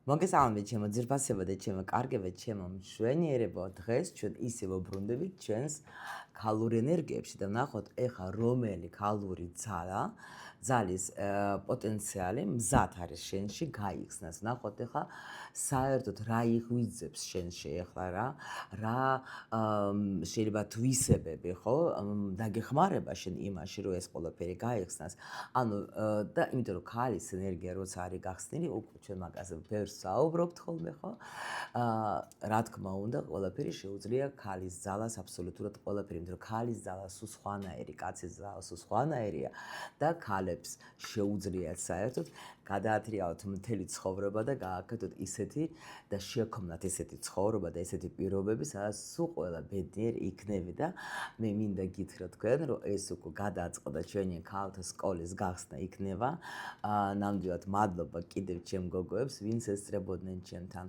მოგესალმებით ჩემო ძირფასებო და ჩემო კარგებო, ჩემო მშვენიერებო. დღეს ჩვენ ისე ვუბრუნდებით ჩვენს ქალურ ენერგიებში და ვნახოთ ეხა რომელი ქალური ძალის პოტენციალი მზად არის შენში გაიხსნას. ვნახოთ ეხა საერთოდ რა იღვიძებს შენში ეხლა რა შეიძლება თვისებები, ხო, დაგეხმარება შენ იმაში, რომ ეს ყველაფერი გაიხსნას. ანუ და იმიტომ რომ ქალის ენერგია როცა არის გახსნილი, უკვე ჩვენ მაგაზე ბევრს საუბრობთ ხოლმე, ხო? რა თქმა უნდა, ყველაფერი შეუძლია ქალის ძალას აბსოლუტურად ყველაფერი, იმიტომ რომ ქალის ძალა სულ სხვანაირი, კაცის ძალა სულ სხვანაირია და ქალებს შეუძლიათ საერთოდ გადაათრიალოთ მთელი ცხოვრება და გააკეთოთ ისეთი და შექმნათ ესეთი ცხოვრება და ესეთი პირობები, სადაც სულ ყველა ბედნიერ იქნება და მე მინდა გითხრათ თქვენ, რომ ეს უკვე გადაწყდა ჩვენი ქალთა სკოლის გახსნა იქნება. ნამდვილად მადლობა კიდევ ჩემ გოგოებს, ვინც ესწრებოდნენ ჩემთან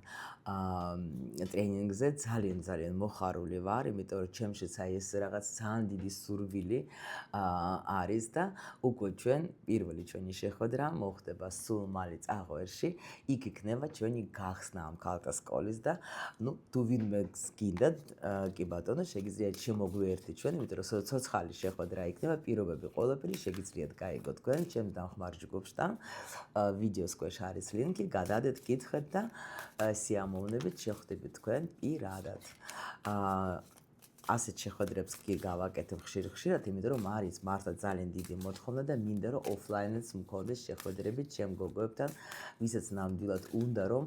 ტრენინგზე. ძალიან მოხარული ვარ, იმიტომ რომ ჩემშიც აი ეს რაღაც ძალიან დიდი სურვილი არის და უკვე ჩვენ პირველი ჩვენი შეხვედრა მოხდება სულ მალე წაღვერში. იქ იქნება ჩვენი გახსნა ამ ქალთა სკოლის და ნუ თუ ვინმე გინდათ, კი ბატონო, შეგიძლიათ შემოგვიერთეთ ჩვენ, იმიტომ რომ ცოცხალი შეხვედრა იქნება, პირობები ყველაფერი შეგიძლიათ გაიგოთ თქვენ ჩემს დამხმარ ჯგუფში. ვიდეოს ქვეშ არის ლინკი, გადადეთ, კითხეთ და სიამოვნებით შეხვდებით თქვენ პირადად. ასეთ შეხვედრებს კი გავაკეთებ ხშირად, იმიტომ რომ არის მართლა ძალიან დიდი მოთხოვნა და მინდა რომ ოფლაინიც მქონდეს შეხვედრები ჩემ გოგოებთან, ვისაც ნამდვილად უნდა რომ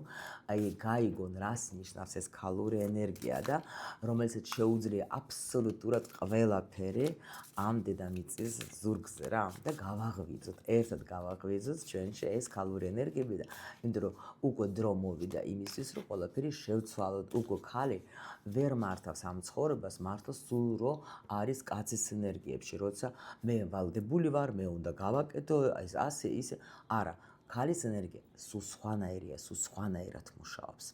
აი გაიგონ რას ნიშნავს ეს ქალური ენერგია და რომელსაც შეუძლია აბსოლუტურად ყველაფერი ამ დედამიწის ზურგზე რა და გავაღვიძოთ, ერთად გავაღვიძოთ ჩვენში ეს ქალური ენერგიები და იმიტომ რომ უკვე დრო მოვიდა იმისთვის რომ ყველაფერი შევცვალოთ, უკვე ქალი ვერ მართავს ამ ცხოვრებას, მართავს სულ რომ არის კაცის ენერგიებში, როცა მე ვალდებული ვარ, მე უნდა გავაკეთო, ეს ასე ისე, არა, ქალის ენერგია სულ სხვანაირია, სულ სხვანაირად მუშაობს.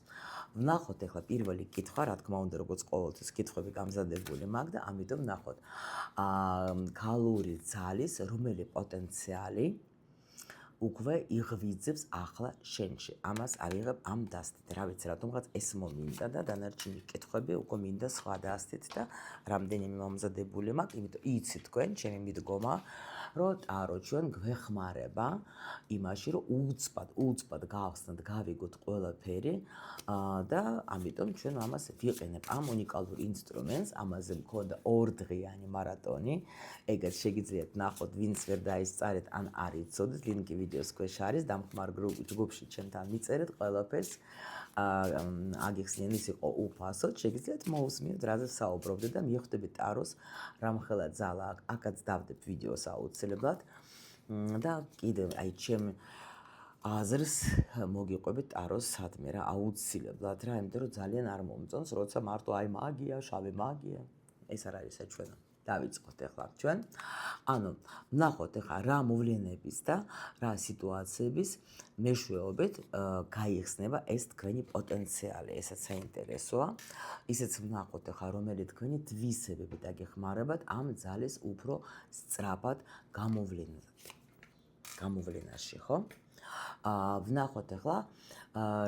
ვნახოთ ეხლა პირველი კითხვა, რა თქმა უნდა, როგორც ყოველთვის კითხვები გამზადებული მაქვს და ამიტომ ვნახოთ ქალური ძალის რომელი პოტენციალი უკვე იღვიძებს ახლა შენში. ამას ავიღებ ამ დასტით. რა ვიცი, რატომღაც ეს მომინდა და დანარჩენი კითხვები უკვე მინდა სხვა დასტით და რამდენიმე მომზადებული მაქვს, იმიტომ იცით თქვენ, ჩემი მიდგომა, რომ ტარო ჩვენ გვეხმარება იმაში, რომ უცბად გავხსნათ, გავიგოთ ყველაფერი და ამიტომ ჩვენ ამას ვიყენებ ამ უნიკალურ ინსტრუმენტს. ამაზე მქონდა 2 დღიანი მარატონი. ეგაც შეგიძლიათ ნახოთ, ვინც ვერ დაისწარეთ ან არ იცოდეთ, ლინკი ვიდეოს ქვეშ არის, დამხმარ ჯგუფში ჩემთან მიწერეთ ყველაფერს. აგიხსნიან ის იყო უფასოდ, შეგიძლიათ მოусმინოთ, რაზე საუბრობდე და მიხვდებით ტაროს რამხელა ძალა აქვს. აქაც დავდებ ვიდეოს აუცილებლად და კიდევ აი ჩემ აზრს მოგიყვებით ტაროს სადმე რა აუცილებლად რა, იმიტომ რომ ძალიან არ მომწონს, როცა მარტო აი მაგია, შავი მაგია, ეს არ არის საჩვენო. დავიწყოთ ეხლა ჩვენ. ანუ ვნახოთ ეხლა რა მოვლენების და რა სიტუაციების მეშვეობით გაიხსნება ეს თქვენი პოტენციალი, ესაც საინტერესოა. ისეც ვნახოთ ეხლა რომელი თქვენი თვისებები დაგეხმარებათ ამ ძალის უფრო სწრაფად გამოვლენაში, ხო? ვნახოთ ეხლა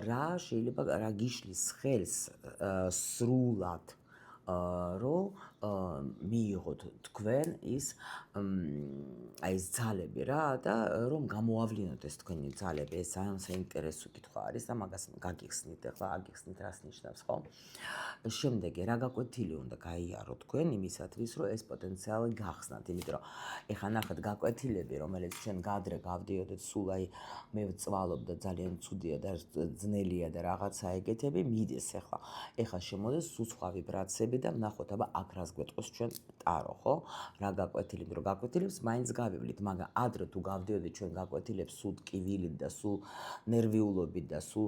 რა შეიძლება რა გიშლის ხელს სრულად რომ მიიღოთ თქვენ ის აი ეს ძალები რა და რომ გამოავლინოთ ეს თქვენი ძალები, ეს ძალიან საინტერესო კითხვა არის და მაგას გაგიხსნით, ეხლა აგიხსნით რას ნიშნავს, ხო? შემდეგი რა გაკვეთილი უნდა გაიაროთ თქვენ იმისათვის, რომ ეს პოტენციალი გახსნათ, იმიტომ რომ ეხლა ნახეთ გაკვეთილები, რომელიც ჩვენ გადრე გავდიოდეთ, სულ აი მე ვწვალობ და ძალიან ცუდია და ძნელია და რაღაცა ეგეთები, მიდის ეხლა შემოდის სულ სხვა ვიბრაციები და ვნახოთ, აბა აქ რას გვეტყვის ჩვენ ტარო, ხო? რა გაკვეთილი, რომ გაკვეთილებს მაინც გავივლით, მაგრამ ადრე თუ გავდიოდით ჩვენ გაკვეთილებს სულ ტკივილით და სულ ნერვიულობით და სულ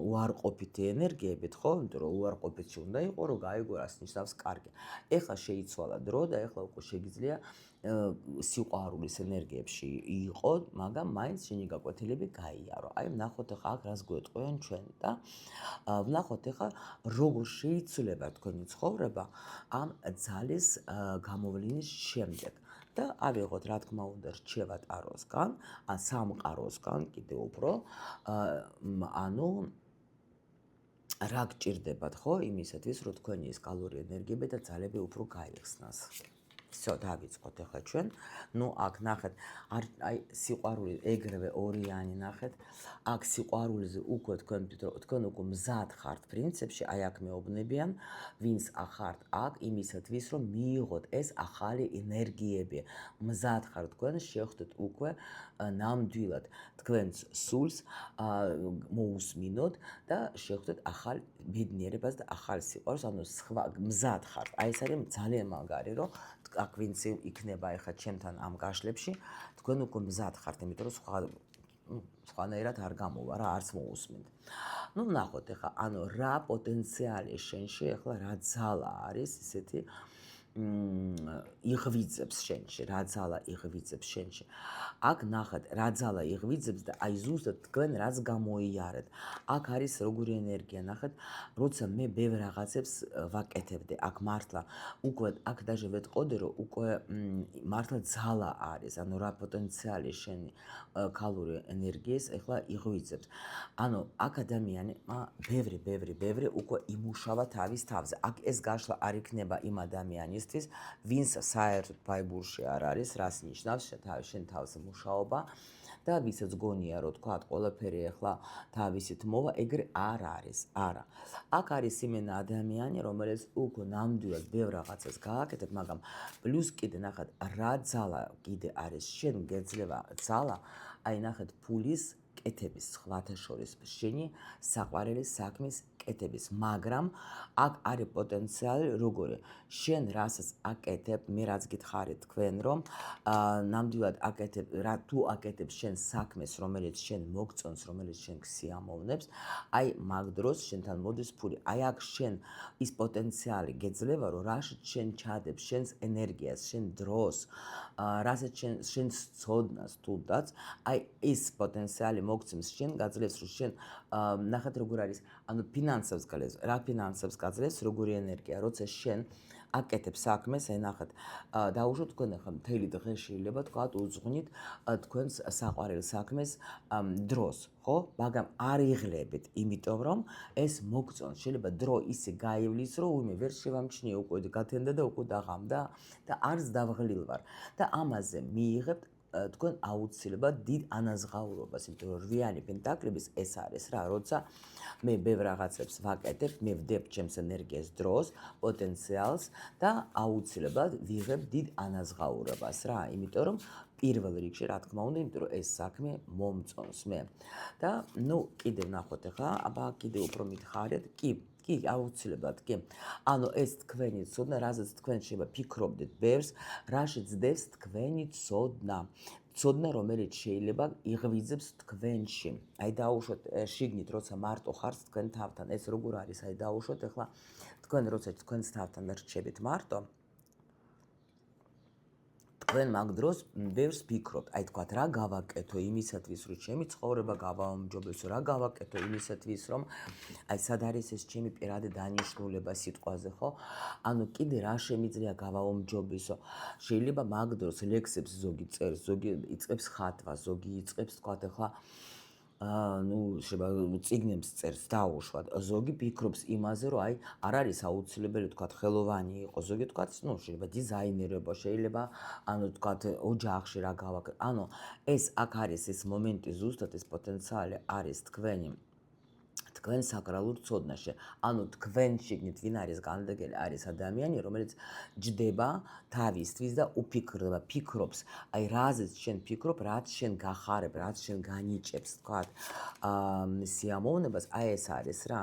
უარყოფითი ენერგიებით, ხო? იმიტომ რომ უარყოფითი უნდა იყო, რომ გაიგო რას ნიშნავს კარგი. ეხლა შეიცვალა დრო და ეხლა უკვე შეგიძლია სიყვარულის ენერგიებში იყო, მაგრამ მაინც შენი გაკვეთილები გაიარო. აი ვნახოთ ეხლა აქ რას გვეტყვიან ჩვენ და ვნახოთ ეხლა როგორ შეიძლება თქვენი ცხოვრება ამ ძალის გამოვლენის შემდეგ. და ავიღოთ, რა თქმა უნდა, რჩევა ტაროსგან, ან სამყაროსგან კიდევ უფრო, ანუ რა გჭირდებათ, ხო, იმისათვის, რომ თქვენი ეს კალური ენერგიები და ძალები უფრო გაიხსნას. всё, დავიწყოთ ახლა ჩვენ. ნუ აქ ნახეთ, აი სიყვარული ეგრევე ორიანი ნახეთ. აქ სიყვარულზე უკვე თქვენ უკვე მზად ხართ პრინციპში, აი აქ მეუბნებიან, ვინც ახართ აქ იმისათვის, რომ მიიღოთ ეს ახალი ენერგიები. მზად ხართ თქვენ, შეხვდეთ უკვე ნამდვილად თქვენს სულს მოусმინოთ და შეხვდეთ ახალ ბედნიერებას და ახალ სიყვარულს, ანუ სხვა მზად ხართ. აი ეს არის ძალიან მაგარი, რომ აქ ვინც იქნება ახლა ჩემთან ამ გაშლებში, თქვენ უკვე მზად ხართ, იმიტომ რომ სხვანაირად არ გამოვა რა, არც მოусმინთ. ნუ ნახოთ ახლა, ანუ რა პოტენციალი შენში, ახლა რა ძალა არის ისეთი იღვიძებს შენში, რა ძალა იღვიძებს შენში. აქ ნახეთ, რა ძალა იღვიძებს და აი ზუსტად თქვენ რაც გამოიარეთ. აქ არის როგორი ენერგია, ნახეთ, როცა მე ბევრ რაღაცებს ვაკეთებდი, აქ მართლა უკვე აქ დაჟე ვეთყოდი, რომ უკვე მართლა ძალა არის, ანუ რა პოტენციალი შენი ქალური ენერგიის ახლა იღვიძებს. ანუ აქ ადამიანი ბევრი უკვე იმუშავა თავის თავზე. აქ ეს გაშლა არ იქნება იმ ადამიანისთვის, ვინც საერთოდ ბაიბულში არ არის, რას ნიშნავს შენ თავზე მუშაობა და ვისაც გონია, რომ თქვა, ყველაფერი ახლა თავისით მოვა, ეგრე არ არის, არა. აქ არის იმენა ადამიანი, რომელიც უკვე ნამდვილად ბევრ რაღაცას გააკეთებ, მაგრამ პლუს კიდე ნახეთ, რა ძალა კიდე არის, შენ გეძლევა ძალა, აი ნახეთ, ფულის კეთების, სხვათა შორის შენი საყვარელი საქმის კეთების, მაგრამ აქ არის პოტენციალი როგორი, შენ რასაც აკეთებ, მე რაც გითხარით თქვენ, რომ ნამდვილად აკეთებ, თუ აკეთებ შენ საქმეს, რომელიც შენ მოგწონს, რომელიც შენ გსიამოვნებს, აი მაგ დროს შენთან მოდის ფული. აი აქ შენ ის პოტენციალი გეძლევა, რომ რაშიც შენ ჩადებ, შენს ენერგიას, შენ დროს, რასაც შენ ცოდნას თუნდაც, აი ეს პოტენციალი მოგცემს შენ, გაძლევს, რომ შენ ნახეთ როგორ არის, ანუ ფინანსებს გაძლევს, რა ფინანსებს გაძლევს, როგორი ენერგია, როცა შენ აკეთებ საქმეს, აი ნახეთ, დაუშვოთ თქვენ ახლა მთელი დღე შეიძლება თქვათ უძღვნით თქვენს საყვარელ საქმეს დროს, ხო? მაგრამ არ იღლებით, იმიტომ რომ ეს მოგწონს, შეიძლება დრო ისე გაივლის, რომ უიმე ვერ შევამჩნიე, უკვე გათენდა და უკვე დაღამდა და არც დავღლილ ვარ და ამაზე მიიღებთ თქვენ აუცილებლად დიდ ანაზღაურობას, იმიტომ რომ რვიანი პენტაკლების ეს არის რა, როცა მე ბევრ რაღაცებს ვაკეთებ, მე ვდებ ჩემს ენერგიას, დროს, პოტენციალს და აუცილებლად ვიღებ დიდ ანაზღაურებას რა, იმიტომ რომ პირველ რიგში, რა თქმა უნდა, იმიტომ რომ ეს საქმე მომწონს მე. და ნუ კიდევ ნახოთ ახლა, აბა კიდევ უფრო მითხარით, კი, აუცილებლად, კი. ანუ ეს თქვენი ცოდნა, რაზეც თქვენ შეიძლება ფიქრობდეთ ბევრს, რაში ძდევს თქვენი ცოდნა. ცოდნა, რომელიც შეიძლება იღვიძებს თქვენში. აი დაუშვოთ შიგნით, როცა მარტო ხართ თქვენ თავთან, ეს როგორ არის? აი დაუშვოთ ახლა თქვენ როცა თქვენს თავთან რჩებით მარტო, თქვენ მაგ დროს ბევრს ფიქრობთ, აი თქვათ რა გავაკეთო იმისათვის, რომ ჩემი ცხოვრება გავაუმჯობესო, რა გავაკეთო იმისათვის, რომ აი სად არის ეს ჩემი პირადი დანიშნულება სიტყვაზე, ხო? ანუ კიდე რა შემიძლია გავაუმჯობესო. შეიძლება მაგ დროს ლექსებს ზოგი წერს, ზოგი იწყებს ხატვას, ზოგი იწყებს თქვათ ახლა ნუ შეიძლება წიგნებს წერს დაუშვათ, ზოგი ფიქრობს იმაზე, რომ აი არ არის აუცილებელი თქვათ ხელოვანი იყოს, ზოგი თქვათ, ნუ შეიძლება დიზაინერობა, შეიძლება ანუ თქვათ ოჯახში რა გავაკეთო. ანუ ეს აქ არის ეს მომენტი, ზუსტად ეს პოტენციალი არის თქვენ საკრალურ ცოდნაში. ანუ თქვენ შიგნით ვინ არის განდეგელი, არის ადამიანი, რომელიც ჯდება თავისთვის და უფიქრდება, ფიქრობს, აი რაზეც შენ ფიქრობ, რაც შენ გახარებ, რაც შენ განიჭებს, თქვათ, სიამოვნებას, აი ეს არის რა.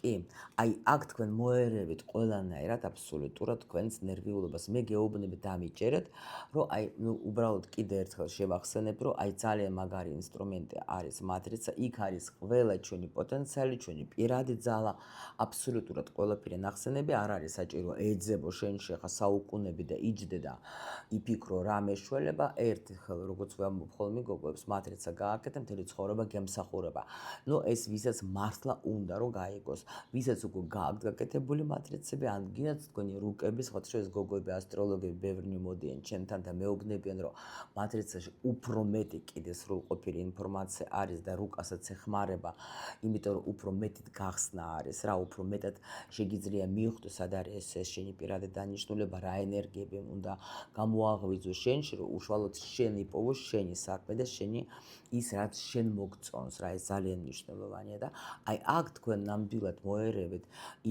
კი, აი აქ თქვენ მოერევით ყველანაირად აბსოლუტურად თქვენს ნერვიულობას. მე გეუბნები დამიჯერეთ, რომ აი ნუ უბრალოდ კიდე ერთხელ შევახსენებ, რომ აი ძალიან მაგარი ინსტრუმენტი არის მატრიცა, იქ არის ყველა ჩვენი პოტენციალი, ჩვენი პირადი ძალა, აბსოლუტურად ყველაფერი ნახსენები, არ არის საჭირო ეძებო შენში ხა საუკუნები და იჯდე და იფიქრო რა მეშველება, ერთხელ როგორც ვამბობ ხოლმე გოგოებს, მატრიცა გააკეთე, მთელი ცხოვრება გემსახურება. ნუ ეს ვისაც მართლა უნდა რომ გაიგოს. ვისაც უკვე გააქვთ გაკეთებული მატრიცები, ან გინდათ თქვენი რუკები, სხვათა შორის გოგოები, ასტროლოგები ბევრი მოდიან ჩემთან და მეუბნებიან, რომ მატრიცაში უფრო მეტი კიდე სრულყოფილი ინფორმაცია არის და რუკასაც ეხმარება, იმიტომ რომ უფრო მეტით გახსნა არის რა, უფრო მეტად შეგიძლია მივხვდე სად არის ეს შენი პირადი დანიშნულება, რა ენერგიები უნდა გამოაღვიძო შენში, რომ უშუალოდ შენ იპოვო შენი საქმე და შენი ის რაც შენ მოგწონს რა, ეს ძალიან მნიშვნელოვანია და აი აქ თქვენ ნამდვილად მოერევით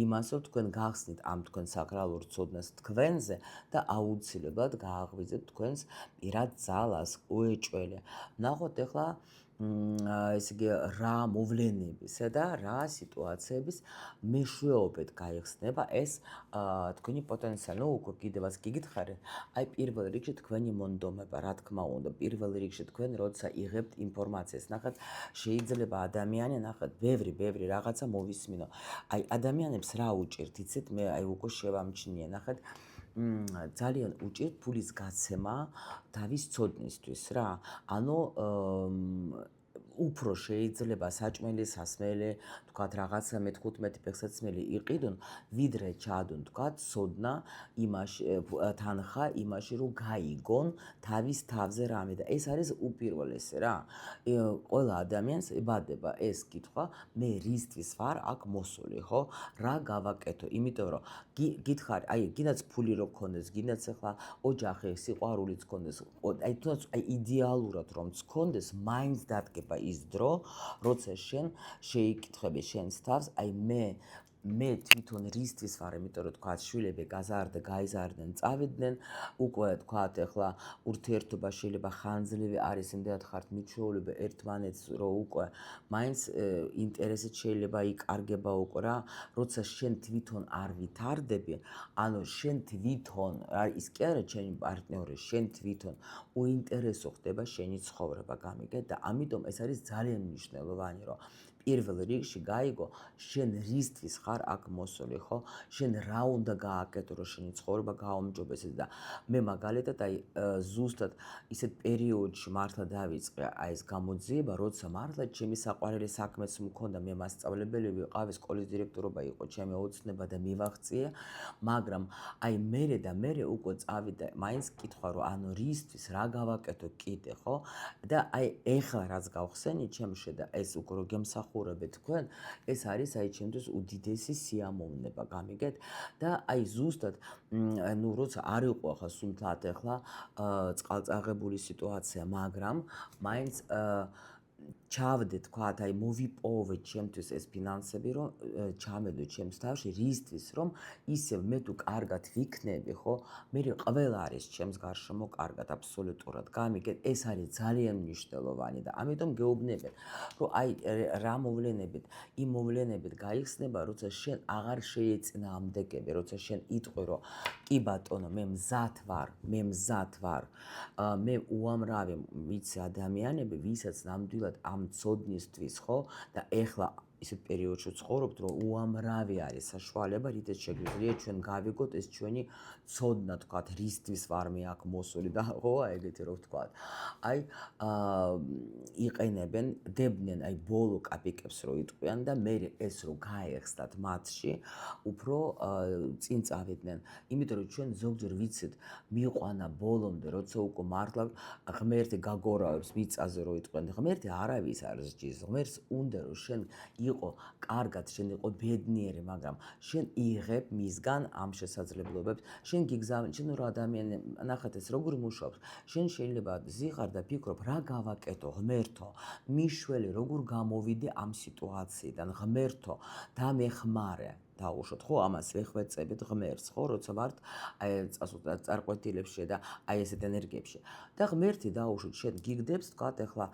იმას, რომ თქვენ გახსნით ამ თქვენ საკრალურ ცოდნას თქვენზე და აუცილებლად გააღვიძებთ თქვენს პირად ძალას, უეჭველი. ნახოთ ახლა ესე იგი რა მოვლენებისა და რა სიტუაციების მეშვეობით გაიხსნება ეს თქვენი პოტენციალი. ნუ უკვე კიდევაც გიგითხარით, აი პირველ რიგში თქვენი მონდომება, რა თქმა უნდა, პირველ რიგში თქვენ როცა იღებთ ინფორმაციას, ნახეთ, შეიძლება ადამიანი, ნახეთ, ბევრი რაღაცა მოვისმინო. აი ადამიანებს რა უჭირთ, იცით, მე აი უკვე შევამჩნიე, ნახეთ, ძალიან უჭირთ ფულის გაცემა თავის ცოდნისთვის რა. ანუ უფრო შეიძლება საჭმელი, სასმელი, თქვათ რაღაცა მე-15 ფეხსაცმელი იყიდონ, ვიდრე ჩადონ, თქვათ, ცოდნა იმაში, თანხა იმაში, რომ გაიგონ თავის თავზე რამე და ეს არის უპირველესი რა. ყველა ადამიანს ებადება ეს კითხვა, მე რისთვის ვარ აქ მოსული, ხო? რა გავაკეთო? იმიტომ რომ გითხარი, აი, გინდაც ფული რო გქონდეს, გინდაც ახლა ოჯახი, სიყვარულიც გქონდეს, აი თუნდაც აი იდეალურად რომ გქონდეს, მაინც დადგება ის დრო, როცა შენ შეიკითხები შენს თავს, აი მე თვითონ რისთვის ვარ, იმიტომ რომ თქვა შვილები გაიზარდნენ, წავიდნენ, უკვე თქვათ ახლა ურთიერთობა შეიძლება ხანძლივი არის, იმდენად ხართ მიჩვეულები ერთმანეთს, რომ უკვე მაინც ინტერესით შეიძლება იკარგება უკვე რა, როცა შენ თვითონ არ ვითარდები, ანუ შენ თვითონ, ის კი არა ჩემი პარტნიორი, შენ თვითონ უინტერესო ხდება შენი ცხოვრება, გამიგე და ამიტომ ეს არის ძალიან მნიშვნელოვანი, რომ პირველ რიგში გაიგო შენ რისთვის ხარ აქ მოსული, ხო? შენ რა უნდა გააკეთო, რომ შენი ცხოვრება გააუმჯობესდეს და მე მაგალითად აი ზუსტად ისეთ პერიოდში მართლა დავიწყე აი ეს გამოძიება, როცა მართლა ჩემი საყვარელი საქმეც მქონდა, მე მასწავლებელი ვიყავი, სკოლის დირექტორობა იყო ჩემი ოცნება და მივაღწიე, მაგრამ აი მე უკვე წავიდა მაინც კითხვა, რომ ანუ რისთვის რა გავაკეთო კიდე, ხო? და აი ეხლა რაც გავხსენით ჩემში და ეს უკვე რო გემსახურებთ თქვენ, ეს არის აი ჩემთვის უდიდესი სიამოვნება, გამიგეთ? და აი ზუსტად ნუ როცა არ იყო ახლა სულთად ახლა წყალწაღებული სიტუაცია, მაგრამ მაინც ჩავდე თქვათ, აი მოვიპოვე ჩემთვის ეს ფინანსები, რომ ჩამედო ჩემს თავში, რისთვის, რომ ისევ მე თუ კარგად ვიქნები, ხო, მე ყველა არის ჩემს გარშემო კარგად, აბსოლუტურად, გამიგეთ, ეს არის ძალიან მნიშვნელოვანი და ამიტომ გეუბნებიან, რომ აი რა მოვლენებით, იმ მოვლენებით გაიხსნება, როცა შენ აღარ შეეწინააღმდეგები, როცა შენ იტყვი, რომ კი ბატონო, მე მზად ვარ, მე უამრავი ვიცი ადამიანები, ვისაც ნამდვილად ამ ცოდნისთვის, ხო? და ეხლა ისეთ პერიოდში ცხოვრობთ, რომ უამრავი არის საშუალება, რითაც შეგვიძლია ჩვენ გავიგოთ ეს ჩვენი ცოდნა, თქვათ, რისთვის ვარ მე აქ მოსული და ხო, ეგეთი რო ვთქვათ. აი იყენებენ, დებდნენ აი ბოლო კაპიკებს რო იტყვიან და მე ეს რო გაეხსნათ მათში, უფრო წინ წავიდნენ. იმიტომ რომ ჩვენ ზოგჯერ ვიცით, მიყვანა ბოლომდე, როცა უკვე მართლა ღმერთი გაგორავებს მიწაზე რო იტყვიან, ღმერთი არავის არ სჯის, ღმერთს უნდა რომ შენ იყო კარგად, შენ იყო ბედნიერი, მაგრამ შენ იღებ მისგან ამ შესაძლებლობებს, შენ გიგზავენ, შენ რო ადამიანი, ნახეთ ეს როგორ მუშაობს, შენ შეიძლება ზიღარ და ფიქრობ, რა გავაკეთო, ღმერთო, მიშველი, როგორ გამოვიდე ამ სიტუაციიდან, ღმერთო, დამეხმარე. დაუშვოთ, ხო, ამას ვეხვეწებით ღმერთს, ხო, როცა ვართ აი წარყვეტილებში და აი ესეთ ენერგიებში. და ღმერთი დაუშვოთ, შენ გიგდებს, თქვათ, ახლა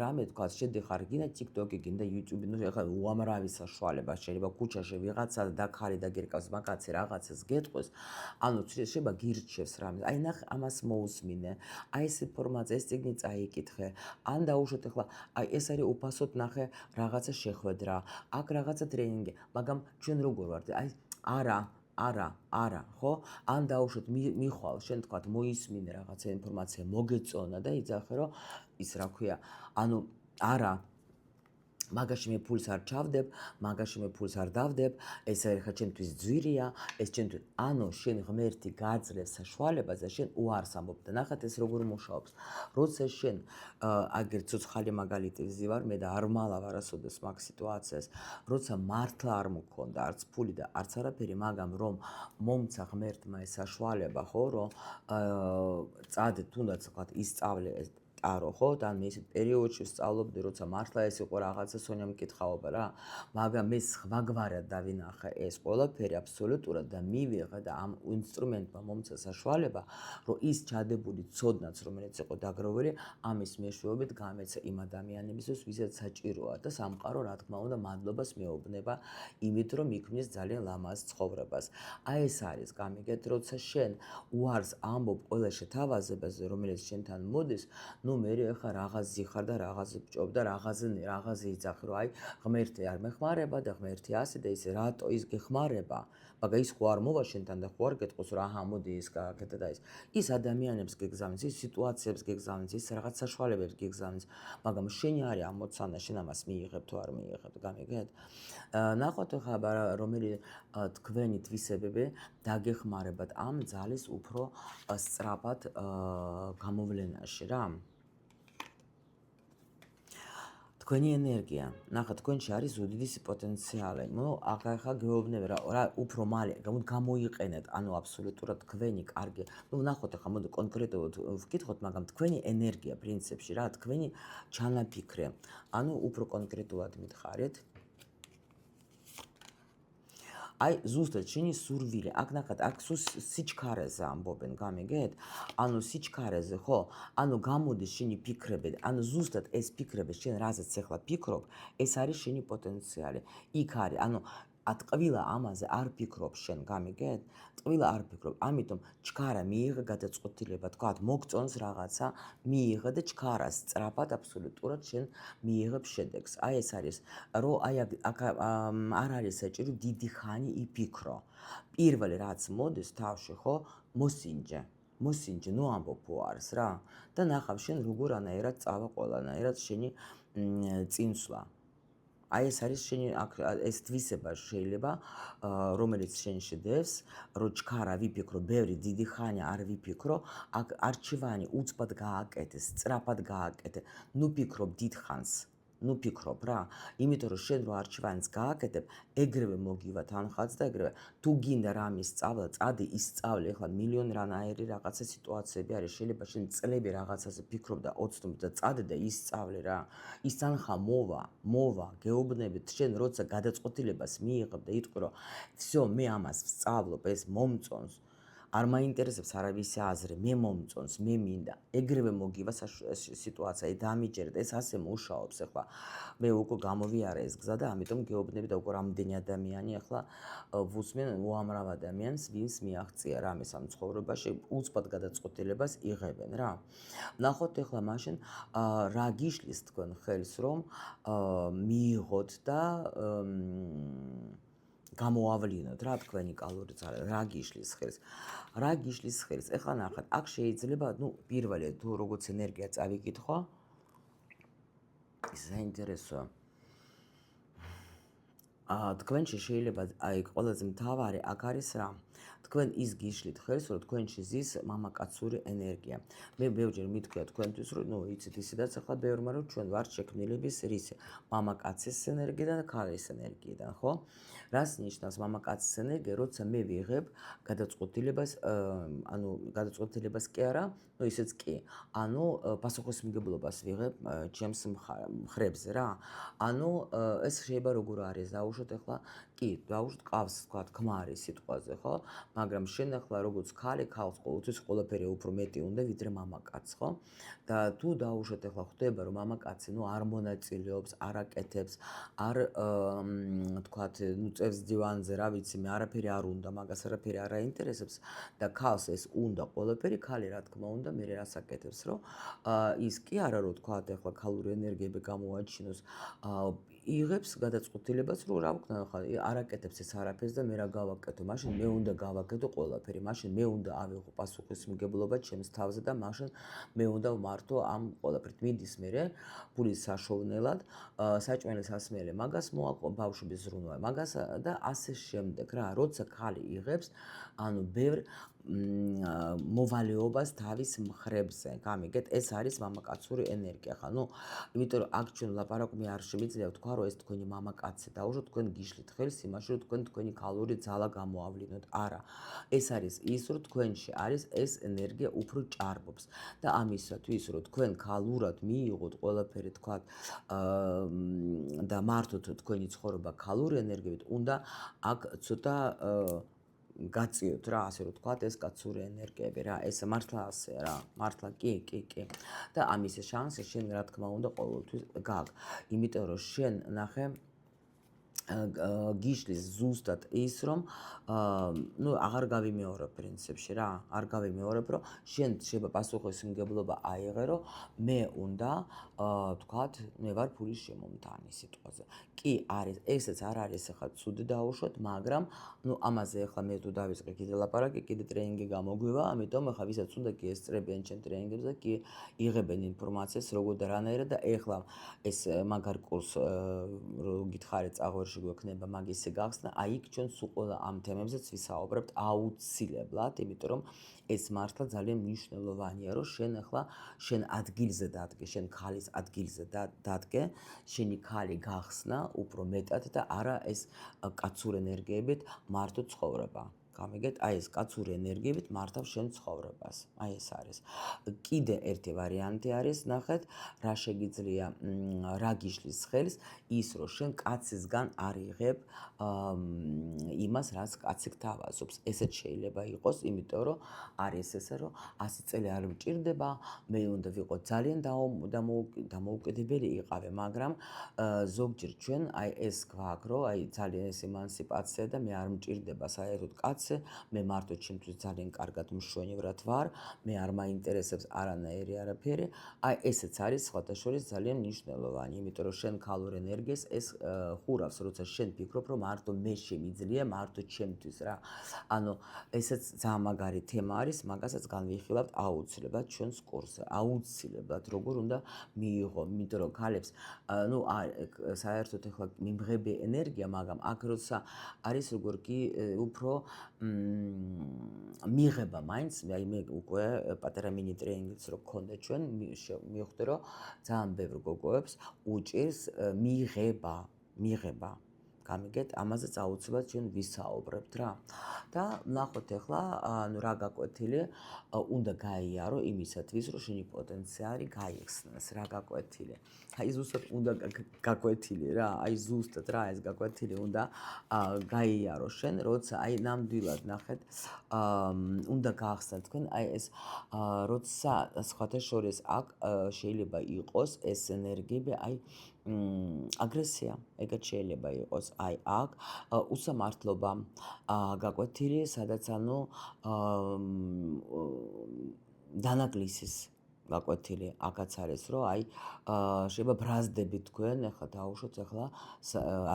რამე თქვათ, შედიხარ, გინდა TikTok-ი, გინდა YouTube-ი, ნუ ახლა უამრავი საშუალება შეიძლება ქუჩაში ვიღაცა დაქარი და გირკავს მაგაცი რაღაცას გეტყვის, ანუ შეიძლება გირჩევს რამე. აი ნახე, ამას მოусმინე. აი ეს ინფორმაცია, ეს წიგნი წაიკითხე. ან დაუშვოთ, ახლა აი ეს არის უფასოდ ნახე რაღაცა შეხვედრა, აქ რაღაცა ტრენინგი, მაგრამ ჩვენ როგორ ვართ? აი არა, ხო? ან დაუშვოთ მიხვალ, შენ თქვათ მოისმინე რაღაცა ინფორმაცია, მოგეწონა და იძახე, რომ ის რა ქვია, ანუ არა მაგაში მე ფულს არ ჩავდებ, მაგაში მე ფულს არ დავდებ, ეს ხა ჩემთვის ძვირია, ეს ჩემთვის ანუ შენ ღმერთი გაძლევს საშუალებას და შენ უარს ამბობ და ნახეთ ეს როგორ მუშაობს. როცა შენ აგერ ცოცხალი მაგალითი ვზივარ მე და არ ვალავ არასოდეს მაგ სიტუაციას, როცა მართლა არ მქონდა არც ფული და არც არაფერი, მაგრამ რომ მომცა ღმერთმა ეს საშუალება, ხო, რომ წადე თუნდაც თქვა ისწავლე ტარო, ხო? და მე ისეთ პერიოდში ვსწავლობდი, როცა მართლა ეს იყო რაღაცა სონია მკითხაობა რა. მაგრამ მე სხვაგვარად დავინახე ეს ყველაფერი აბსოლუტურად და მივიღე და ამ ინსტრუმენტმა მომცა საშუალება, რომ ის ჩადებული ცოდნაც, რომელიც იყო დაგროვილი, ამის მეშვეობით გამეცა იმ ადამიანებისთვის, ვისაც საჭიროა და სამყარო, რა თქმა უნდა, მადლობას მეუბნება იმით, რომ იქმნის ძალიან ლამაზ ცხოვრებას. აი ეს არის გამიგეთ, როცა შენ უარს ამბობ ყველა შეთავაზებაზე, რომელიც შენთან მოდის, ნუ მე ახლა რაღაც ზიხარ და რაღაც ბჭობ და რაღაცი იცახი, რომ აი ღმერთი არ მეხმარება და ღმერთი ასე და ისე, რატო ის გეხმარება? მაგრამ ის ხო არ მოვა შენთან და ხო არ გეტყოს, რომ აჰა მოდი ის გააკეთე და ის ადამიანებს გეგზავნის, ის სიტუაციებს გეგზავნის, ის რაღაც საშუალებებს გეგზავნის, მაგრამ შენი არის ამოცანა, შენ ამას მიიღებ თუ არ მიიღებ, გამიგეთ? ნახოთ ახლა რომელი თქვენი თვისებები დაგეხმარებათ ამ ძალის უფრო სწრაფად გამოვლენაში რა. თქვენი ენერგია, ნახეთ, თქვენში არის უდიდესი პოტენციალი. ნუ ახლა გეუბნები რა უფრო მალე გამოიყენეთ, ანუ აბსოლუტურად თქვენი კარგი. ნუ ნახოთ ახლა მოდი კონკრეტულად ვკითხოთ, მაგრამ თქვენი ენერგია პრინციპში რა, თქვენი ჩანაფიქრე. ანუ უფრო კონკრეტულად მითხარით. აი ზუსტად შენი სურვილი, აქ ნახეთ, აქ სიჩქარეზე ამბობენ, გამიგეთ? ანუ სიჩქარეზე, ხო? ანუ გამოდის შენი ფიქრები, ანუ ზუსტად ეს ფიქრები შენ რაზეც ახლა ფიქრობ, ეს არის შენი პოტენციალი. იქ არის, ანუ ტყვილა ამაზე არ ფიქრობ შენ, გამიგეთ? ტყვილა არ ფიქრობ, ამიტომ ჩქარა მიიღე გადაწყვეტილება, თქვათ, მოგწონს რაღაცა, მიიღე და ჩქარა სწრაფად აბსოლუტურად შენ მიიღებ შედეგს. აი ეს არის, რომ აი აქ არ არის საჭირო დიდი ხანი იფიქრო. პირველი რაც მოდის თავში, ხო, მოსინჯე, ნუ ამბობ უარს რა. და ნახავ შენ როგორანაირად წავა ყველანაირად შენი წინსვლა. აი ეს არის შენი ეს თვისება შეიძლება, რომელიც შენ შედევს, რომ ჩქარა ვიფიქრო, ბევრი დიდი ხანი არ ვიფიქრო, აქ არჩევანი უცბად გააკეთე, სწრაფად გააკეთე, ნუ ფიქრობ დიდხანს. ნუ ფიქრობ რა, იმიტომ რომ შენ რო არჩევანს გააკეთებ, ეგრევე მოგივა თანხაც და ეგრევე თუ გინდა რამის სწავლა, წადი ისწავლე, ახლა მილიონი რანაირი რაღაცა სიტუაციები არის, შეიძლება შენ წლები რაღაცაზე ფიქრობ და ოცნობ და წადი და ისწავლე რა. ის თანხა მოვა, გეუბნებით, შენ როცა გადაწყვეტილებას მიიღებ და იტყვი რომ всё, მე ამას ვსწავლობ, ეს მომწონს. არ მაინტერესებს არავის აზრი, მე მომწონს, მე მინდა. ეგრევე მოგივა სიტუაცია, დამიჯერეთ, ეს ასე მუშაობს ახლა. მე უკვე გამოვიარე ეს გზა და ამიტომ გეუბნები და უკვე რამდენი ადამიანი ახლა ვუსმენ უამრავ ადამიანს, ვინც მიაღწია რამეს ამ ცხოვრებაში, უცბად გადაწყვეტილებას იღებენ რა. ნახოთ ახლა მაშინ რა გიშლის თქვენ ხელს, რომ მიიღოთ და გამოავლინოთ რა თქვენი კალური ძალა, რა გიშლის ხელს. რა გიშლის ხელს? ეხლა ნახეთ, აქ შეიძლება, ნუ პირველი თუ როგორც ენერგია წავიკითხო, საინტერესოა. თქვენში შეიძლება აი ყველაზე მთავარი აქ არის რა. თქვენ ის გიშლით ხელს, რომ თქვენში ზის მამაკაცური ენერგია. მე ბევრჯერ მithქვია თქვენთვის, რომ ნუ იცით ისედაც ახლა ბევრმა რომ ჩვენ ვართ შექმნილების რისი? მამაკაცის ენერგიიდან და ქალის ენერგიიდან, ხო? რას ნიშნავს მამაკაცის ენერგია, როცა მე ვიღებ გადაწყვეტილებას, ანუ გადაწყვეტილებას კი არა, ნუ ისეც კი. ანუ პასუხისმგებლობას ვიღებ ჩემს მხრებზე რა. ანუ ეს შეიძლება როგორ არის, დაუშვათ ახლა, კი, დაუშვათ ყავს, თქვა, ქმარი სიტყვაზე, ხო? მაგრამ შენ ახლა როგორც ქალი, ქალს ყოველთვის ყველაფერი უფრო მეტი უნდა, ვიდრე მამაკაცს, ხო? და თუ დაუშვათ ახლა ხვდება, რომ მამაკაცი, ნუ არ მონაწილეობს, არ აკეთებს, არ თქვათ, ნუ წევს დივანზე, რა ვიცი, მე არაფერი არ უნდა, მაგას არაფერი არ აინტერესებს და ქალს ეს უნდა ყველაფერი, ქალი რა თქმა უნდა, მე რას აკეთებს, რომ ის კი არა, რომ თქვათ, ახლა ქალური ენერგიები გამოაჩინოს, იღებს გადაწყვეტილებას, რომ რა ვქნა, ხა არ აკეთებს ეს არაფერს და მე რა გავაკეთო, მაშინ მე უნდა გავაკეთო ყველაფერი, მაშინ მე უნდა ავიღო პასუხისმგებლობა ჩემს თავზე და მაშინ მე უნდა ვმართო ამ ყველაფერით. მიდის მერე ფულის საშოვნელად, საჭმელის ასმელე მაგას მოაყო, ბავშვების ზრუნვა მაგას და ასე შემდეგ რა, როცა ქალი იღებს, ანუ ბევრ მოვალეობას თავის მხრებზე. გამიგეთ, ეს არის მამაკაცური ენერგია, ხა, ნუ, იმიტომ რომ აქ ჩვენ ლაპარაკობ მე არ შემიძლია ვთქვა, რომ ეს თქვენი მამაკაცი დაუშვათ, თქვენ გიშლით ხელს იმაში, რომ თქვენ თქვენი ქალური ძალა გამოავლინოთ. არა. ეს არის ის, რომ თქვენში არის ეს ენერგია უფრო ჭარბობს და ამისათვის, რომ თქვენ ქალურად მიიღოთ ყველაფერი, თქვათ, და მართოთ თქვენი ცხოვრება ქალური ენერგიით, უნდა აქ ცოტა გაწიოთ რა, ასე რომ თქვათ, ეს კაცური ენერგიები რა, ეს მართლა ასე რა, მართლა კი. და ამის შანსი შენ რა თქმა უნდა ყოველთვის გაქვს. იმიტომ რომ შენ ნახე გიშლის ზუსტად ის, რომ ნუ აღარ გავიმეორებ პრინციპში რა, არ გავიმეორებ, რომ შენ შეიძლება პასუხისმგებლობა აიღე, რომ მე უნდა თქვათ, მე ვარ ფულის შემომტანი სიტყვაზე. კი არის, ესეც არ არის ახლა ცუდი დაუშვათ, მაგრამ ნუ ამაზე ახლა მე თუ დავიწყე კიდე ლაპარაკი, კიდე ტრენინგი გამოგვივა, ამიტომ ახლა ვისაც უნდა კი ესწრებიან ჩემ ტრენინგებზე და კი იღებენ ინფორმაციას როგორ და რანაირად და ახლა ეს მაგარ კურს რო გითხარით წაღვერში გვექნება მაგისი გახსნა, აი იქ ჩვენ სულ ყველა ამ თემებზეც ვისაუბრებთ აუცილებლად, იმიტომ რომ ეს მართლა ძალიან მნიშვნელოვანია, რომ შენ ახლა შენ ადგილზე დადგე, შენ ქალის ადგილზე დადგე, შენი ქალი გახსნა უფრო მეტად და არა ეს კაცური ენერგიებით მართო ცხოვრება. გამიგეთ, აი ეს კაცური ენერგიებით მართავ შენ ცხოვრებას. აი ეს არის. კიდე ერთი ვარიანტი არის, ნახეთ, რა შეგიძლია, რა გიშლის ხელს, ის რომ შენ კაცისგან არ იღებ იმას, რაც კაცი გთავაზობს. ესეც შეიძლება იყოს, იმიტომ რომ არის ესე, რომ 100 წელი არ მჭირდება, მე უნდა ვიყო ძალიან დამოუკიდებელი იყავე, მაგრამ ზოგჯერ ჩვენ აი ეს გვაქვს, რომ აი ძალიან ეს ემანსიპაცია და მე არ მჭირდება საერთოდ კაცი, მე მარტო ჩემთვის ძალიან კარგად მშვენივრად ვარ, მე არ მაინტერესებს არანაირი არაფერი. აი ესეც არის სხვათა შორის ძალიან მნიშვნელოვანი, იმიტომ რომ შენ ქალურ ენერგიას ეს ხურავს, როცა შენ ფიქრობ, რომ მარტო მე შემიძლია, მარტო ჩემთვის რა. ანუ ესეც ძალიან მაგარი თემა არის, მაგასაც განვიხილავთ აუცილებლად ჩვენს კურსზე. აუცილებლად როგორ უნდა მიიღო, იმიტომ რომ ქალებს ნუ საერთოდ ახლა მიმღები ენერგია, მაგრამ აქ როცა არის როგორ კი უფრო მიღება მაინც, აი მე უკვე პატარა მინი ტრენინგიც რო გქონდა ჩვენ, მივხვდი რომ ძალიან ბევრ გოგოებს უჭირს მიღება. გამიგეთ, ამაზეც აუცილებლად ჩვენ ვისაუბრებთ რა. და ნახოთ ახლა, ანუ რა გაკვეთილი უნდა გაიარო იმისათვის, რომ შენი პოტენციალი გაიხსნას, რა გაკვეთილი. აი ზუსტად უნდა გაკვეთილი რა, აი ზუსტად რა ეს გაკვეთილი უნდა გაიარო შენ, როცა აი ნამდვილად ნახეთ, უნდა გაახსნათ თქვენ აი ეს როცა სხვათა შორის აქ შეიძლება იყოს ეს ენერგიები, აი აგრესია, ეგაც შეიძლება იყოს, აი აქ უსამართლობა გაკვეთილი, სადაც ანუ დანაკლისის გაკვეთილი აქაც არის, რომ აი შეიძლება ბრაზდებით თქვენ, ახლა დაუშვოთ ახლა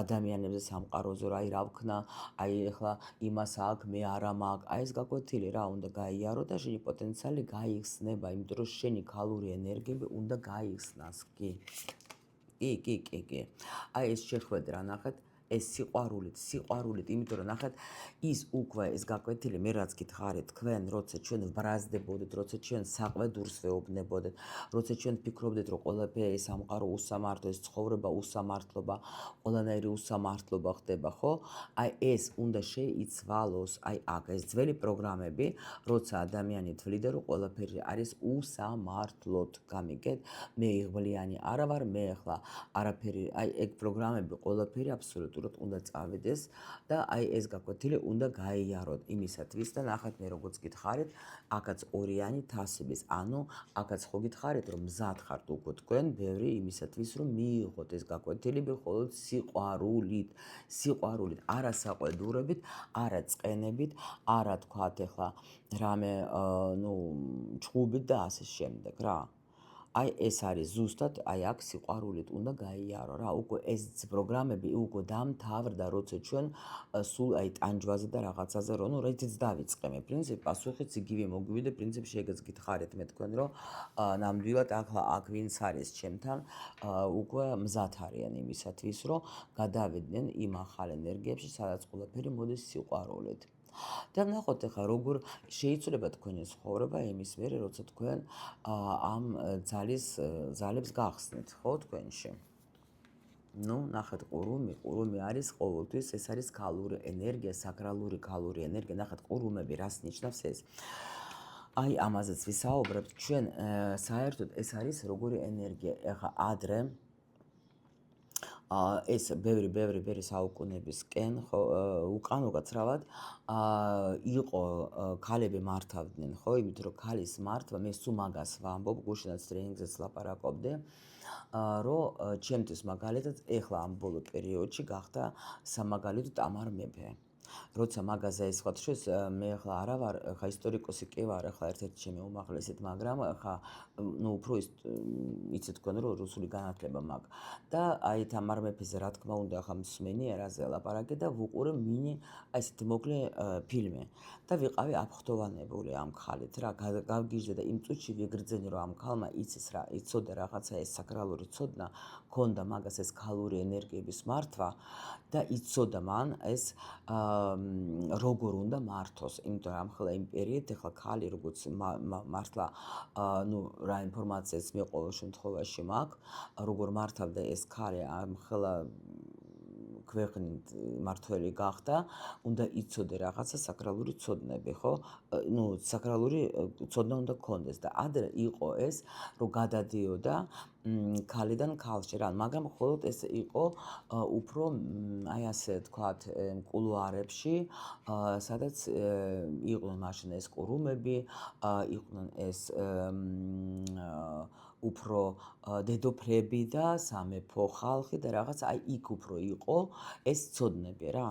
ადამიანებზე სამყაროზე, რომ აი რა ვქნა, აი ახლა იმას აქვს, მე არა მაქვს, აი ეს გაკვეთილი რა უნდა გაიარო და შენი პოტენციალი გაიხსნება, იმიტომ რომ შენი ქალური ენერგიები უნდა გაიხსნას, კი. აი ეს შეხვედრა ნახეთ, ეს სიყვარულით, იმიტომ რომ ნახეთ, ის უკვე ეს გაკვეთილი მე რაც გითხარით თქვენ, როცა ჩვენ ვბრაზდებოდეთ, როცა ჩვენ საყვედურს ვეუბნებოდეთ, როცა ჩვენ ფიქრობდეთ, რომ ყველაფერი სამყარო უსამართლო, ეს ცხოვრება უსამართლობა, ყველანაირი უსამართლობა ხდება, ხო? აი ეს უნდა შეიცვალოს, აი აქ ეს ძველი პროგრამები, როცა ადამიანი თვლიდა, რომ ყველაფერი არის უსამართლოდ, გამიგეთ? მე იღბლიანი არა ვარ, მე ახლა არაფერი, აი ეგ პროგრამები ყველაფერი აბსოლუტურად უნდა წავიდეს და აი ეს გაკვეთილი უნდა გაიაროთ იმისათვის და ნახეთ მე როგორც გითხარით, აქაც ორიანი თასების, ანუ აქაც ხო გითხარით, რომ მზად ხართ უკვე თქვენ ბევრი იმისათვის, რომ მიიღოთ ეს გაკვეთილები მხოლოდ სიყვარულით, არა საყვედურებით, არა წყენებით, არა თქვათ ახლა რამე, ნუ ჩხუბით და ასე შემდეგ რა. აი ეს არის ზუსტად აი აქ სიყვარულით უნდა გაიარო რა. უკვე ეს პროგრამები უკვე დამთავრდა, როცა ჩვენ სულ აი ტანჯვაზე და რაღაცაზე რომ ნუ რეჯიც დავიწყე პრინციპი პასუხიც იგივე მოგვივიდა პრინციპი შეგეც გითხარით მე თქვენ რომ ნამდვილად აქ ვინც არის ჩემთან უკვე მზად არიან იმისათვის რომ გადავიდნენ იმ ახალ ენერგიებში სადაც ყველაფერი მოდის სიყვარულით. და ნახოთ ახლა როგორ შეიცვლება თქვენი ცხოვრება იმის მერე როცა თქვენ ამ ძალებს გახსნით ხო თქვენში. ნუ ნახეთ ყურუმი არის ყოველთვის ეს არის ქალური ენერგია, საკრალური ქალური ენერგია. ნახეთ ყურუმები რას ნიშნავს ეს? აი ამაზეც ვისაუბრებთ ჩვენ საერთოდ ეს არის როგორი ენერგია. ახლა ადრე ეს ბევრი საუკუნეებისკენ ხო უკან უკაცრავად იყო ქალები მართავდნენ ხო იმით რომ ქალის მართვა მე სულ მაგას ვამბობ გუშინაც ტრენინგზეც ლაპარაკობდი რომ ჩემთვის მაგალითად ეხლა ამ ბოლო პერიოდში გახდა სამაგალითო ტამარ მეფე როცა მაგაზე ეს ვთქვათ შეს მე ახლა არა ვარ ახლა ისტორიკოსი კი ვარ ახლა ერთ-ერთი ჩემი უმაღლესით მაგრამ ახლა ნუ უფრო იცით თქვენ რომ რუსული განათლება მაქვს და აი თამარ მეფეზე რა თქმა უნდა ახლა მსმენი ერაზე ლაპარაკე და ვუყურე მინი აი ესეთი მოკლე ფილმი და ვიყავი აფხტოვანებული ამ ხალით რა გავგიჟდე და იმ წუთში ვიგრძენი რომ ამ ხალმა იცის რა იცოდა რაღაცა ეს საკრალური ცოდნა ქონდა მაგას ეს ქალური ენერგიების მართვა და იცოდა მან ეს როგორ უნდა მართოს იმიტომ რომ ახლა იმპერიით ახლა ქალი როგორც მართლა ნუ რა ინფორმაციას მე ყოველ შემთხვევაში მაქვს როგორ მართავდა ეს ქალი ახლა ქვეყნით მართველი გახდა უნდა იცოდე რაღაცა საკრალური ცოდნები ხო ნუ საკრალური ცოდნა უნდა გქონდეს და ადრე იყო ეს რომ გადადიოდა ქალიდან ქალში რა მაგრამ მხოლოდ ეს იყო უფრო აი ასე თქვათ კულუარებში სადაც იყვნენ მაშინ ეს ყურუმები იყვნენ ეს უფრო დედოფლები და სამეფო ხალხი და რაღაც აი იქ უფრო იყო ეს ცოდნები რა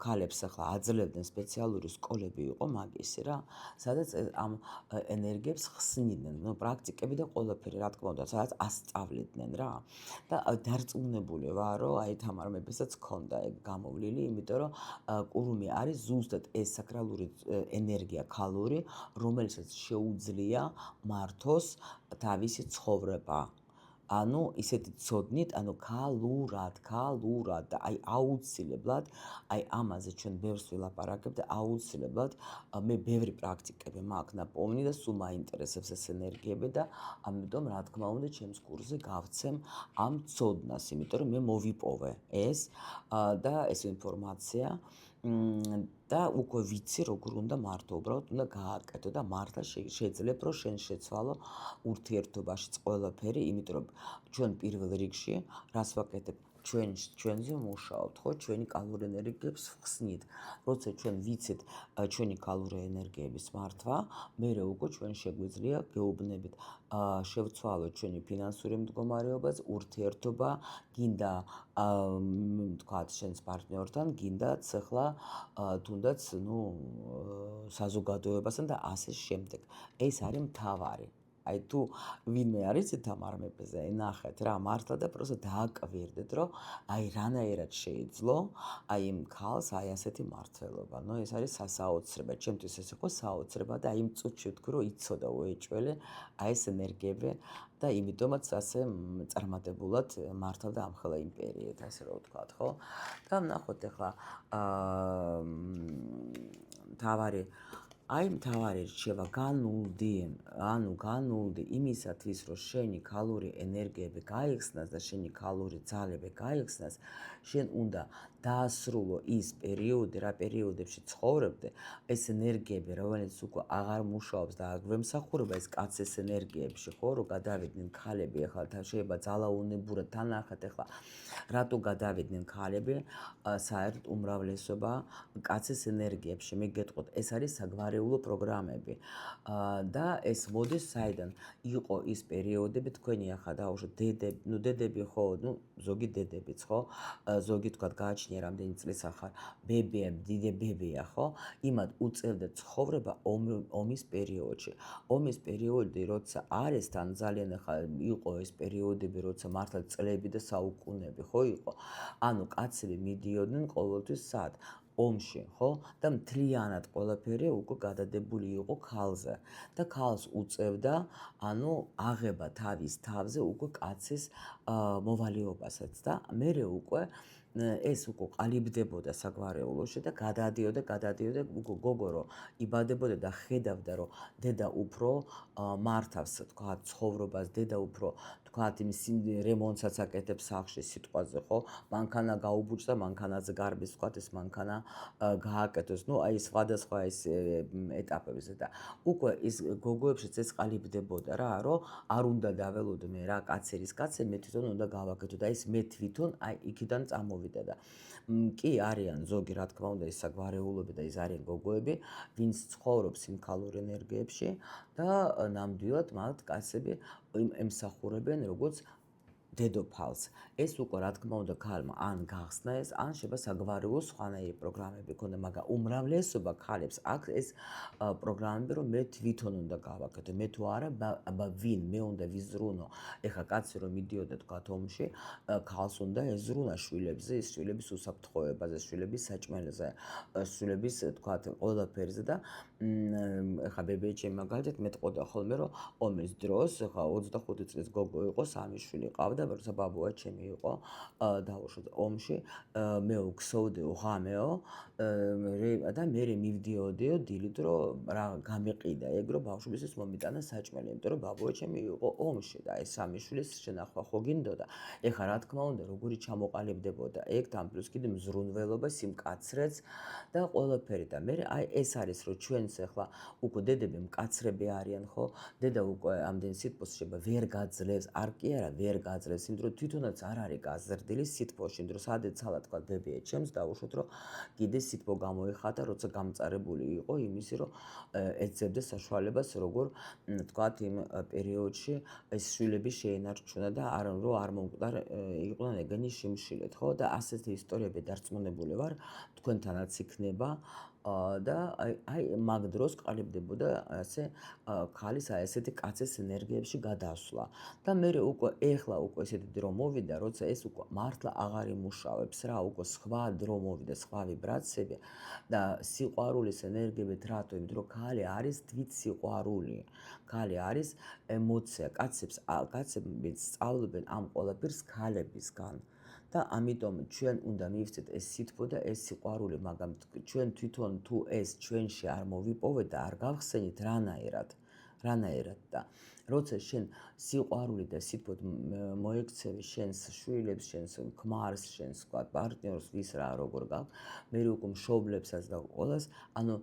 ქალებს ახლა აძლევდნენ სპეციალური სკოლები იყო მაგისი რა სადაც ამ ენერგიებს ხსნიდნენ ნუ პრაქტიკები და ყველაფერი რა თქმა უნდა სადაც ასწავლიდნენ რა და დარწმუნებული ვარ რომ აი თამარ მეფესაც ჰქონდა ეგ გამოვლილი იმიტომ რომ ყურუმი არის ზუსტად ეს საკრალური ენერგია ქალური რომელსაც შეუძლია მართოს თავისი ცხოვრება ანუ ისეთი ცოდნით, ანუ ქალურად და აი აუცილებლად, აი ამაზე ჩვენ ბევრს ვილაპარაკებთ და აუცილებლად მე ბევრი პრაქტიკები მაქვს ნაპოვნი და სულ მაინტერესებს ეს ენერგიები და ამიტომ რა თქმა უნდა ჩემს კურსზე გავცემ ამ ცოდნას, იმიტომ რომ მე მოვიპოვე ეს და ეს ინფორმაცია და უკვე ვიცი როგორ უნდა მართო, უბრალოდ უნდა გააკეთო და მართლა შეძლებ რომ შენ შეცვალო ურთიერთობაშიც ყველაფერი, იმიტომ რომ ჩვენ პირველ რიგში რას ვაკეთებ ჩვენზე მუშაობთ, ხო? ჩვენი კალური ენერგიებს ვხსნით. როცა ჩვენ ვიცით ჩვენი კალური ენერგიების მართვა, მერე უკვე ჩვენ შეგვიძლია გეუბნებით შევცვალოთ ჩვენი ფინანსური მდგომარეობაც, ურთიერთობა, გინდა თქვათ შენს პარტნიორთან, გინდაც ახლა თუნდაც ნუ საზოგადოებასთან და ასე შემდეგ. ეს არის მთავარი. აი თუ ვინმე არის თამარ მეფეზე, ნახეთ რა მართლა და პროსტა დააკვირდეთ, რომ აი რანაირად შეეძლო აი იმ ქალს აი ასეთი მართლობა. ნუ ეს არის სასაოცრებად, ჩემთვის ეს იყო საოცრება და აი იმ წუთში ვთქვი, რომ იცოდა უეჭველი აი ეს ენერგიები და იმიტომაც ასე წარმატებულად მართავდა ამხელა იმპერიით, ასე რომ ვთქვათ, ხო? და ნახოთ ახლა მთავარი რჩევა განულდი იმისათვის, რომ შენი ქალური ენერგიები გაიხსნას და შენი ქალური ძალები გაიხსნას, შენ უნდა დაასრულო ის პერიოდი, რა პერიოდებში ცხოვრობდე, ეს ენერგიები, რომელიც უკვე აღარ მუშაობს და აგვემსახურება ეს კაცის ენერგიებში, ხო, რომ გადავიდნენ ქალები, ახლა შეიძლება ძალაუნებურად თანახეთ, ახლა რატო გადავიდნენ ქალები, საერთოდ უმრავლესობა კაცის ენერგიებში, მე გეტყვით, ეს არის საგვარი საგვარეულო პროგრამები. და ეს მოდის საიდან იყო ის პერიოდები, თქვენი ახლა დაუშვათ დედები ხო, ზოგი დედებიც ხო, ზოგი თქვათ გააჩნია რამდენი წლის ახლა დიდებებია ხო, იმათ უწევდა ცხოვრება ომის პერიოდში. ომის პერიოდი, როცა არის თან ძალიან ახლა იყო ეს პერიოდები, როცა მართლა წლები და საუკუნეები ხო იყო. ანუ კაცები მიდიოდნენ ყოველთვის სად? ომში, ხო? და მთლიანად ყველაფერი უკვე გადადებული იყო ქალზე. და ქალს უწევდა, ანუ აღება თავის თავზე უკვე კაცის მოვალეობასაც და მერე უკვე ეს უკვე ყალიბდებოდა საგვარეულოში და გადადიოდა უკვე გოგო რო იბადებოდა და ხედავდა რომ დედა უფრო მართავს თქვა ცხოვრებას, დედა უფრო თქვა იმის რემონტსაც აკეთებს სახლში სიტყვაზე ხო, მანქანა გაუბუჭდა, მანქანაზე გარბის თქვა ეს მანქანა გააკეთოს, აი სხვადასხვა ეს ეტაპებზე და უკვე ის გოგოებშიც ეს ყალიბდებოდა რა, რომ არ უნდა დაველოდო მე რა კაცერის კაცე, მე თვითონ უნდა გავაკეთო და ეს მე თვითონ აი იქიდან წამოვიდა და კი არიან ზოგი რა თქმა უნდა ეს საგვარეულოები და ეს არიან გოგოები, ვინც ცხოვრობს იმ ქალურ ენერგიებში და ნამდვილად მათ კაცები ემსახურებენ როგორც დედოფალს. ეს უკვე რა თქმა უნდა ქალმა ან გახსნა ეს, ან შეიძლება საგვარეულო სხვანაირი პროგრამები ქონდა, მაგრამ უმრავლესობა ქალებს აქვს ეს პროგრამები, რომ მე თვითონ უნდა გავაკეთო, მე თუ არა, აბა ვინ, მე უნდა ვიზრუნო. ეხლა კაცი რომ მიდიოდა თქვა ომში, ქალს უნდა ეზრუნა შვილებზე, ის შვილების უსაფრთხოებაზე, შვილების საჭმელზე, შვილების თქვა ყველაფერზე და ეხლა ბებიაჩემ მაგალითად მეტყოდა ხოლმე, რომ ომის დროს, ეხლა 25 წლის გოგო იყო, 3 შვილი ყავდა, როცა ბაბუა ჩემი იყო დაუშვათ ომში, მე ვქსოვდეო ღამეო და მე მივდიოდიო დილით, რომ რა გამეყიდა ეგ, რომ ბავშვებისთვის მომიტანა საჭმელი, იმიტომ რომ ბაბუა ჩემი იყო ომში და ეს 3 შვილის შენახვა ხო გინდოდა. ეხლა რა თქმა უნდა, როგორი ჩამოყალიბდებოდა ეგ, თან პლუს კიდე მზრუნველობა, სიმკაცრეც და ყველაფერი და მე აი ეს არის, რომ ჩვენს ეხლა უკვე დედები მკაცრები არიან ხო? დედა უკვე ამდენ სიტყვას შეიძლება ვერ გაძლევს, არ კი არა, ვერ გაძლევს, იმიტომ რომ თვითონაც არ არის გაზრდილი სიტყვაში, იმიტომ რომ სადაც ცალად თქვა ბებია ჩემს დაუშვათ, რომ კიდე სიტყვა გამოიხატა, როცა გამწარებული იყო იმისი, რომ ეძებდა საშუალებას, როგორ თქვათ იმ პერიოდში ეს შვილები შეენარჩუნა და არ მომკვდარ იყვნენ ეგენი შიმშილეთ, ხო? და ასეთი ისტორიები დარწმუნებული ვარ, თქვენთანაც იქნება და აი მაგ დროს ყალიბდებოდა ასე ქალის აი ესეთი კაცის ენერგიებში გადასვლა და მე უკვე ეხლა უკვე ესეთი დრო მოვიდა, როცა ეს უკვე მართლა აღარ იმუშავებს რა, უკვე სხვა დრო მოვიდა, სხვა ვიბრაციები და სიყვარულის ენერგიებით რატო? იმიტომ რომ ქალი არის თვით სიყვარული, ქალი არის ემოცია, კაცები სწავლობენ ამ ყველაფერს ქალებისგან. და ამიტომ ჩვენ უნდა მივცეთ ეს სიტყვა და ეს სიყვარული, მაგრამ ჩვენ თვითონ თუ ეს ჩვენში არ მოვიპოვეთ და არ გავხსენით რანაირად და როცა შენ სიყვარული და სიტყვით მოექცევი შენს შვილებს, შენს ქმარს, შენს პარტნიორს, ვის რა როგორ გაქვს, მე უკვე მშობლებსაც და ყველას, ანუ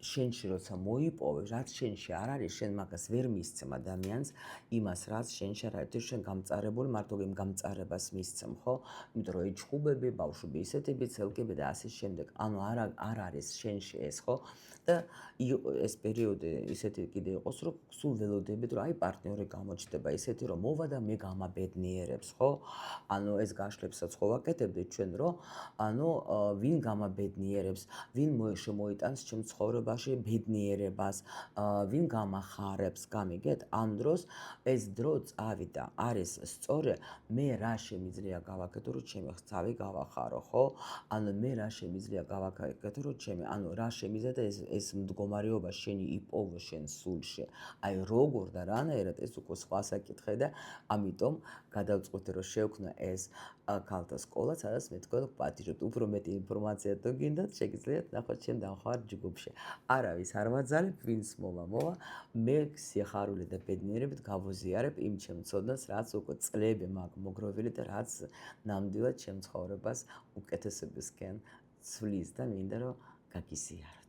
შენში როცა მოიპოვე, რაც შენში არ არის, შენ მაგას ვერ მისცემ ადამიანს, იმას რაც შენში არ არის, შენ გამწარებული, მარტო იმ გამწარებას მისცემ, ხო? იმიტომ რომ ეჩხუბები, ბავშვები ისეთები, ცელკები და ასე შემდეგ. ანუ არ არის შენში ეს, ხო? და ეს პერიოდი ისეთი კიდე იყოს, რომ სულ ველოდებით, რომ აი პარტნიორი გამოჩნდება ისეთი, რომ მოვა და მე გამაბედნიერებს, ხო? ანუ ეს გაშლებსაც ხო ვაკეთებდით ჩვენ, რომ ანუ ვინ გამაბედნიერებს, ვინ შემოიტანს ჩემ ცხოვრებაში ბედნიერებას, ვინ გამახარებს, გამიგეთ? ამ დროს ეს დრო წავიდა, არის სწორი, მე რა შემიძლია გავაკეთო, რომ ჩემი ხცავი გავახარო, ხო? ანუ მე რა შემიძლია გავაკეთო, რომ ჩემი, ანუ რა შემიძლია და ეს მდგომარეობა შენი იპოვო შენ სულში. აი როგორ და რანაირად ეს უკვე სხვა საკითხია და ამიტომ გადავწყვიტე, რომ შევქმნა ეს ქალთა სკოლა, სადაც მე თქვენ ვპატიჟებთ. უფრო მეტი ინფორმაცია თუ გინდათ, შეგიძლიათ ნახოთ ჩემ დამხმარ ჯგუფში. არავის არ ვაძალებ, ვინც მოვა. მე სიხარული და ბედნიერებით გავუზიარებ იმ ჩემ ცოდნას, რაც უკვე წლები მაქვს მოგროვილი და რაც ნამდვილად ჩემ ცხოვრებას უკეთესებისკენ ცვლის და მინდა რომ გაგიზიარო.